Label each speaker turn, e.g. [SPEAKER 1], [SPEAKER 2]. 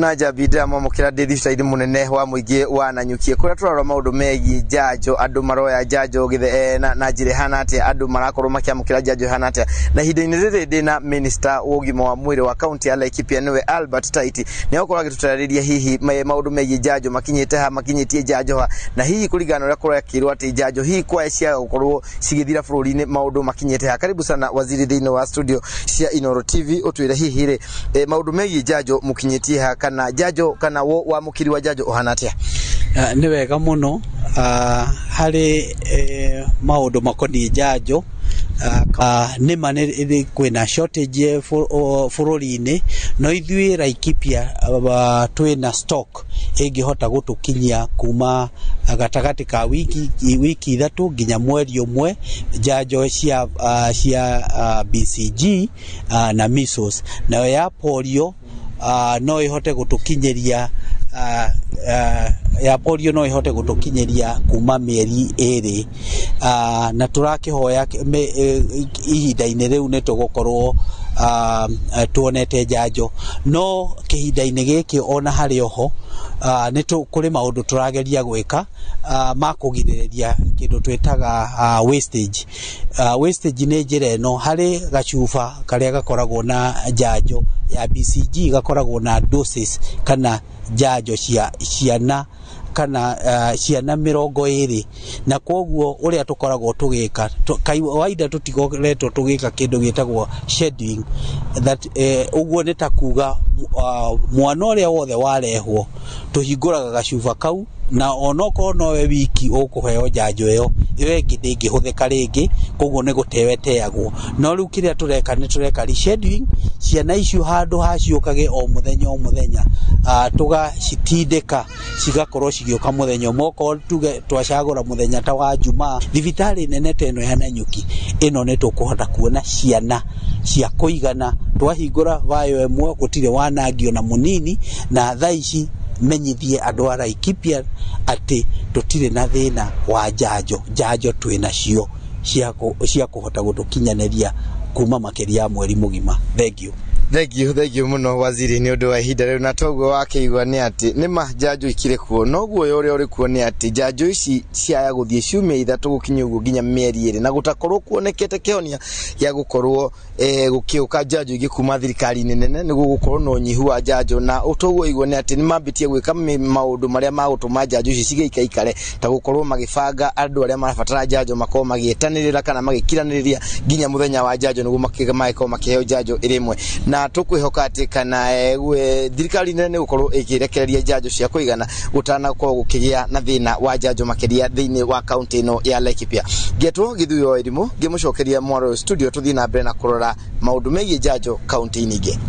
[SPEAKER 1] naja bidira mwamukira David munene wa muigi wa Nanyukie kuria turarora maundu megi jajo andu maroya jajo githe na njire hanate andu marakorwo makiamukira jajo hanate na hinde-ini riri ndina minister wogima wa mwiri wa county ya Laikipia niwe Albert Taiti ni okorwa gitutaririria hihi maundu megi jajo makinyite ha makinyitie jajo ha na hihi kuligana uria korwa yakirwa ati jajo hihi kwa cia gukorwo cigithira bururi-ini maundu makinyite ha. Karibu sana waziri thiini wa studio cia Inooro TV utwire hihi ri maundu megi jajo mukinyitie ha kana jajo kana wo wa mukiri wa jajo ohanatia.
[SPEAKER 2] Ni wega muno hari maundu makoni jajo ni manere kwina shortage furori-ini no ithui Laikipia twina stock ingihota gutukinyia kuma gatagati ka wiki 3 nginya mweri umwe jajo cia BCG na measles na ya polio no ihote gutukinyeria ya polio no ihote gutukinyeria kuma mieri 2 na turakihoya ihinda-ini riu ni tugukorwo tuonete jajo no kihinda-ini giki ona hari oho ni kuri maundu turageria gwika makugiriria kindu twetaga wastage. Wastage ni njira no hari gachufa karia gakoragwo na jajo ya BCG gakoragwo na doses kana jajo cia ciana kana ciana 20 na koguo uria tukoragwo tugika kawaida tutigoretwo tugika kindu gitagwo scheduling that uguo ni takuga mwana uria wothe warehwo tuhinguraga gacuba kau na onoko nowe wiki ukuheo jajo iyo iwengi ndingihuthika ringi koguo ni guteweteagwo no riu kiria tureka ni tureka rescheduling ciana icio handu haciukage o muthenya tugacitindika cigakorwo cigioka muthenya moko tuge twacagura muthenya ta wa Jumaa thibitari nene teno ya Nanyuki ino ni tukuhota kuona ciana cia kuigana twahingura vayo emwe gutire wanangio na munini na thaici menyithie andu a Laikipia ati tutire na thina wa jajo twina cio cia kuhota gutukinyaneria kuma makiria mweri mugima. Thank you muno waziri ni undu wa ihinda riu na toguo wakiigwa ni ati ni majajo ikire kuo noguo yore uri kuo ni ati jajo ici ciaya guthie ciumia 3 gukinya uguo nginya mieri 2 na gutakorwo kuonekete keonia ya gukorwo gukiuka jajo igikuma thirikari nene niguo gukorwo no nyihu wa jajo na utoguo igwa ni ati ni mambitie gwika maundu maria magutuma jajo ici cigeikaikare ta gukorwo magibanga andu aria marabatara jajo makorwo magietanirira kana magikiraniriria nginya muthenya wa jajo niguo makimaiko makiheo jajo irimwe na tukwihoka ati kana thirikari nene gukorwo ikirekereria jajo cia kuigana gutana ko gukigia na thina wa jajo makiria thiini wa county no ya Laikipia. Getwo githuyo irimu ngimucokeria mwaro studio tuthina mbere na kurora maundu megi jajo county-ini ingi.